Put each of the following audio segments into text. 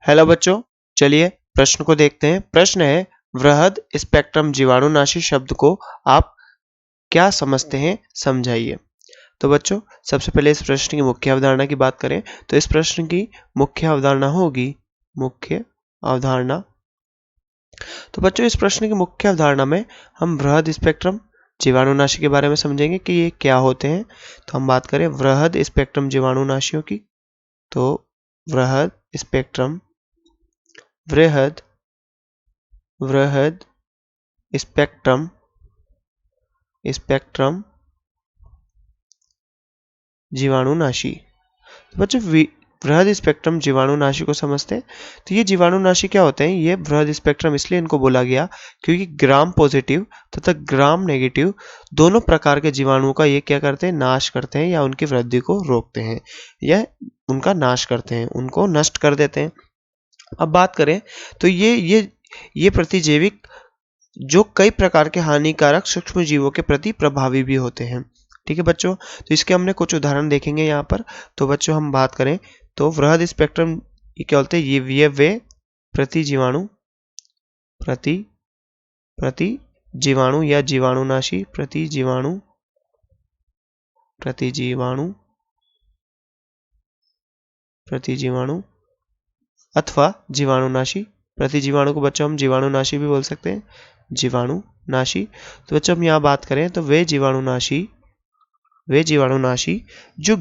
Hello बच्चों, चलिए प्रश्न को देखते हैं। प्रश्न है, वृहद स्पेक्ट्रम जीवाणुनाशी शब्द को आप क्या समझते हैं, समझाइए। तो बच्चों, सबसे पहले इस प्रश्न की मुख्य अवधारणा की बात करें तो इस प्रश्न की मुख्य अवधारणा होगी मुख्य अवधारणा। तो बच्चों, इस प्रश्न की मुख्य अवधारणा में हम वृहद स्पेक्ट्रम जीवाणुनाशी के बारे में समझेंगे कि ये क्या होते हैं। तो हम बात करें वृहद स्पेक्ट्रम जीवाणुनाशियों की, तो वृहद स्पेक्ट्रम वृहद वृहद स्पेक्ट्रम स्पेक्ट्रम जीवाणुनाशी। तो बच्चों, वृहद स्पेक्ट्रम जीवाणुनाशी को समझते हैं। तो ये जीवाणुनाशी क्या होते हैं? ये वृहद स्पेक्ट्रम इसलिए इनको बोला गया क्योंकि ग्राम पॉजिटिव तथा ग्राम नेगेटिव दोनों प्रकार के जीवाणुओं का ये क्या करते हैं? नाश करते हैं या उनकी वृद्धि को रोकते हैं या उनका नाश करते हैं, उनको नष्ट कर देते हैं। अब बात करें तो ये प्रतिजैविक जो कई प्रकार के हानिकारक सूक्ष्म जीवों के प्रति प्रभावी भी होते हैं। ठीक है बच्चों, तो इसके हमने कुछ उदाहरण देखेंगे यहाँ पर। तो बच्चों, हम बात करें तो वृहद स्पेक्ट्रम ये क्या होते हैं? ये वे प्रति जीवाणु या जीवाणुनाशी प्रति जीवाणु अथवा जीवाणुनाशी। प्रति जीवाणु को बच्चों हम जीवाणुनाशी भी बोल सकते हैं, जीवाणुनाशी। तो बच्चों, हम यहाँ बात करें तो वे जीवाणुनाशी जो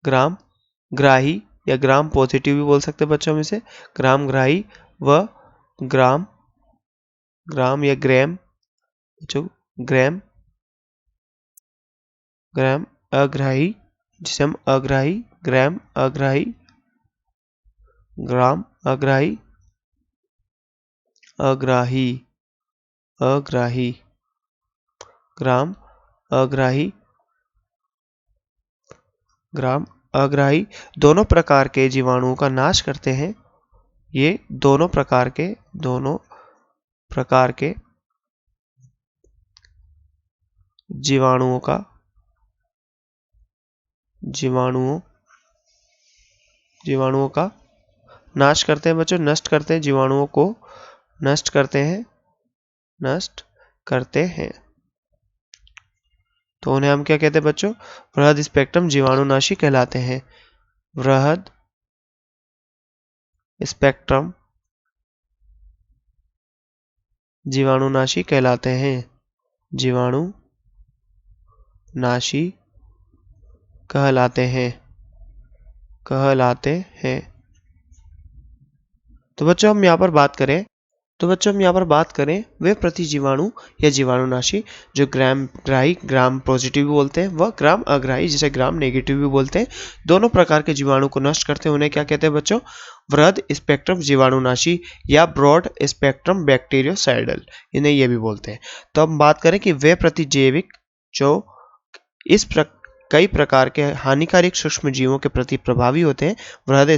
ग्राम ग्राही या ग्राम पॉजिटिव भी बोल सकते हैं बच्चों, हम इसे ग्राम ग्राही व ग्राम या ग्राम बच्चों ग्राम अग्राही, जिसे हम ग्राम अग्राही ग्राम अग्राही दोनों प्रकार के जीवाणुओं का नाश करते हैं। ये दोनों प्रकार के जीवाणुओं का नाश करते हैं बच्चों, नष्ट करते हैं, जीवाणुओं को नष्ट करते हैं। तो उन्हें हम क्या कहते हैं बच्चों? वृहद स्पेक्ट्रम जीवाणुनाशी कहलाते हैं। वृहद स्पेक्ट्रम जीवाणुनाशी कहलाते हैं। जीवाणुनाशी कहलाते हैं। तो बच्चों, हम यहाँ पर बात करें वे प्रतिजीवाणु या जीवाणुनाशी जो ग्राम ग्राही ग्राम पॉजिटिव भी बोलते हैं व ग्राम अग्राही जिसे ग्राम नेगेटिव भी बोलते हैं, दोनों प्रकार के जीवाणु को नष्ट करते हैं। उन्हें क्या कहते हैं बच्चों? वृहद स्पेक्ट्रम जीवाणुनाशी या ब्रॉड स्पेक्ट्रम बैक्टीरियोसाइडल, इन्हें ये भी बोलते हैं। तो हम बात करें कि वे प्रतिजैविक जो कई प्रकार के हानिकारक सूक्ष्म जीवों के प्रति प्रभावी होते हैं, वृहद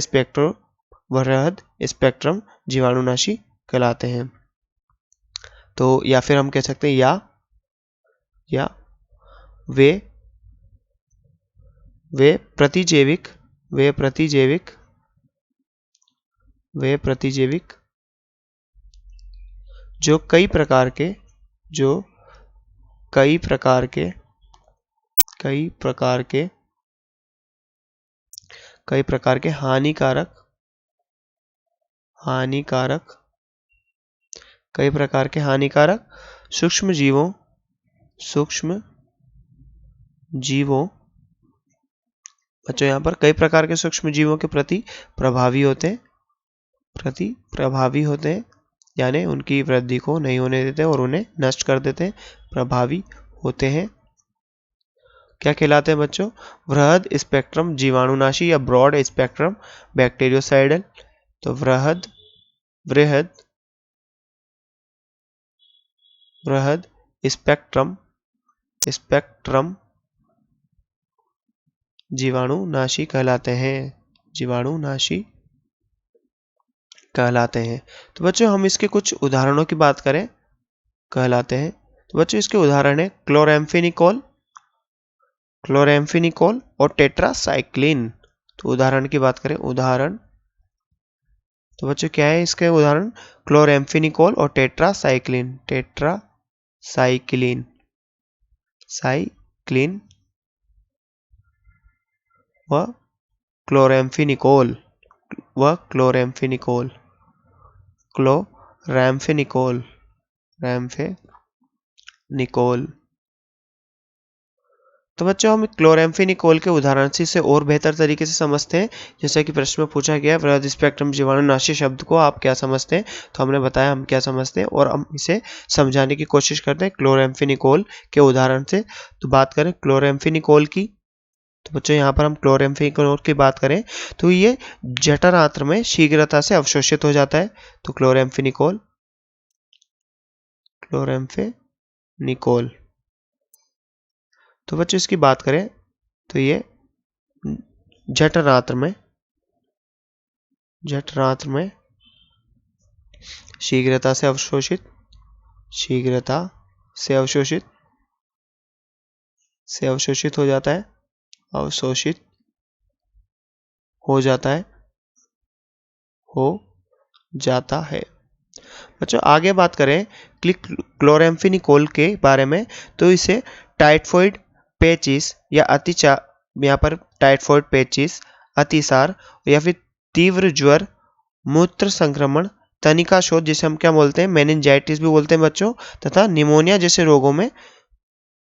स्पेक्ट्रम जीवाणुनाशी कहलाते हैं। तो या फिर हम कह सकते हैं या वे प्रतिजैविक जो कई प्रकार के हानिकारक सूक्ष्म जीवों बच्चों, यहाँ पर कई प्रकार के सूक्ष्म जीवों के प्रति प्रभावी होते हैं यानी उनकी वृद्धि को नहीं होने देते और उन्हें नष्ट कर देते हैं, प्रभावी होते हैं। क्या कहलाते हैं बच्चों? वृहद स्पेक्ट्रम जीवाणुनाशी या ब्रॉड स्पेक्ट्रम बैक्टीरियोसाइडल। तो वृहद स्पेक्ट्रम जीवाणुनाशी कहलाते हैं। तो बच्चों, हम इसके कुछ उदाहरणों की बात करें कहलाते हैं। तो बच्चों, इसके उदाहरण है क्लोराम्फेनिकोल, क्लोरेम्फेनिकोल और टेट्रासाइक्लिन। तो उदाहरण की बात करें, उदाहरण, तो बच्चों क्या है इसके उदाहरण, क्लोरेम्फेनिकोल और टेट्रासाइक्लिन, टेट्रासाइक्लिन, साइक्लिन व क्लोरेम्फेनिकोल, क्लोरेम्फेनिकोल, क्लोरेम्फेनिकोल, रैम्फेनिकोल। तो बच्चों हम क्लोरेम्फेनिकोल के उदाहरण से इसे और बेहतर तरीके से समझते हैं। जैसा कि प्रश्न में पूछा गया वृहद स्पेक्ट्रम जीवाणुनाशी शब्द को आप क्या समझते हैं, तो हमने बताया हम क्या समझते हैं और हम इसे समझाने की कोशिश करते हैं क्लोरेम्फेनिकोल के उदाहरण से। तो बात करें क्लोरेम्फेनिकोल की, तो बच्चों यहाँ पर हम क्लोरेम्फेनिकोल की बात करें तो ये जठर आंत्र में शीघ्रता से अवशोषित हो जाता है। तो क्लोरेम्फेनिकोल, क्लोरेम्फेनिकोल, तो बच्चों इसकी बात करें तो ये जठरांत्र में शीघ्रता से अवशोषित हो जाता है, अवशोषित हो जाता है। बच्चों आगे बात करें क्लोरेम्फेनिकोल के बारे में, तो इसे टाइफॉइड पेचिस या यहाँ पर टाइफॉइड पेचिस, अतिसार या फिर तीव्र ज्वर, मूत्र संक्रमण, तनिका शोथ जिसे हम क्या बोलते हैं, मेनिंजाइटिस भी बोलते हैं बच्चों, तथा निमोनिया जैसे रोगों में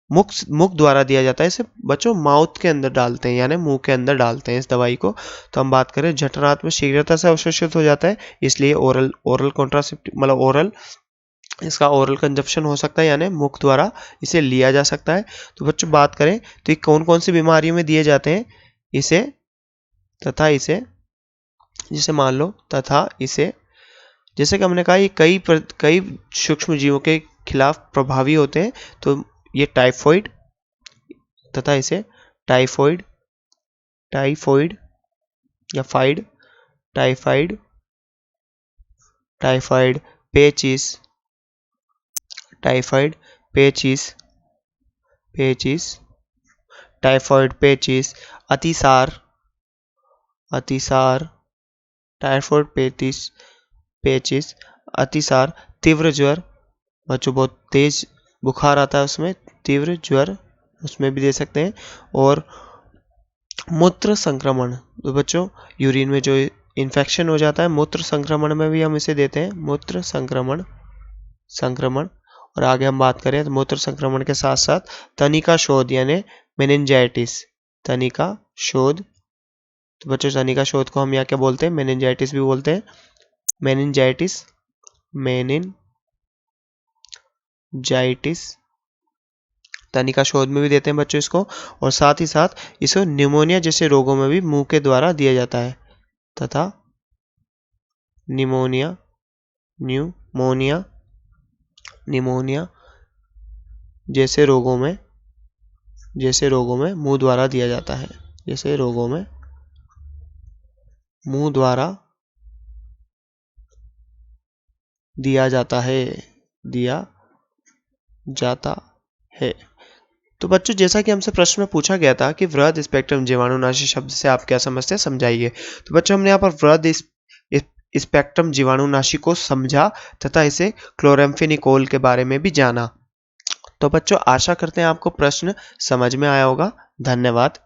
मुख द्वारा दिया जाता है। इसे बच्चों माउथ के अंदर डालते हैं, यानी मुंह के अंदर डालते हैं इस दवाई को। तो हम बात करें जठरांत्र में शीघ्रता से अवशोषित हो जाता है, इसलिए ओरल कॉन्ट्रासेप्टिव मतलब इसका ओरल कंजप्शन हो सकता है, यानी मुख द्वारा इसे लिया जा सकता है। तो बच्चों बात करें तो ये कौन कौन सी बीमारियों में दिए जाते हैं इसे, जैसे मान लो जैसे कि हमने कहा ये कई सूक्ष्म जीवों के खिलाफ प्रभावी होते हैं। तो ये टाइफॉइड तथा इसे टाइफॉइड या टाइफाइड पेचिस, टाइफॉइड पेचिस, अतिसार, टाइफॉइड पेचिस, अतिसार, तीव्र ज्वर, बच्चों बहुत तेज बुखार आता है उसमें, तीव्र ज्वर उसमें भी दे सकते हैं, और मूत्र संक्रमण, तो बच्चों यूरिन में जो इन्फेक्शन हो जाता है, मूत्र संक्रमण में भी हम इसे देते हैं, मूत्र संक्रमण। और आगे हम बात करें तो मूत्र संक्रमण के साथ साथ तनिका शोथ यानी मेनिंजाइटिस, तनिका शोथ, तो बच्चों तनिका शोथ को हम यहाँ क्या बोलते हैं, मेनिंजाइटिस भी बोलते हैं, मेनिंजाइटिस, तनिका शोथ में भी देते हैं बच्चों इसको, और साथ ही साथ इसे निमोनिया जैसे रोगों में भी मुंह के द्वारा दिया जाता है, तथा निमोनिया जैसे रोगों में मुंह द्वारा दिया जाता है, जैसे रोगों में मुंह द्वारा दिया जाता है। तो बच्चों जैसा कि हमसे प्रश्न में पूछा गया था कि वृहद स्पेक्ट्रम जीवाणुनाशी शब्द से आप क्या समझते हैं, समझाइए। तो बच्चों हमने यहाँ पर वृहद स्पेक्ट्रम जीवाणुनाशी को समझा तथा इसे क्लोरेम्फेनिकोल के बारे में भी जाना। तो बच्चों आशा करते हैं आपको प्रश्न समझ में आया होगा। धन्यवाद।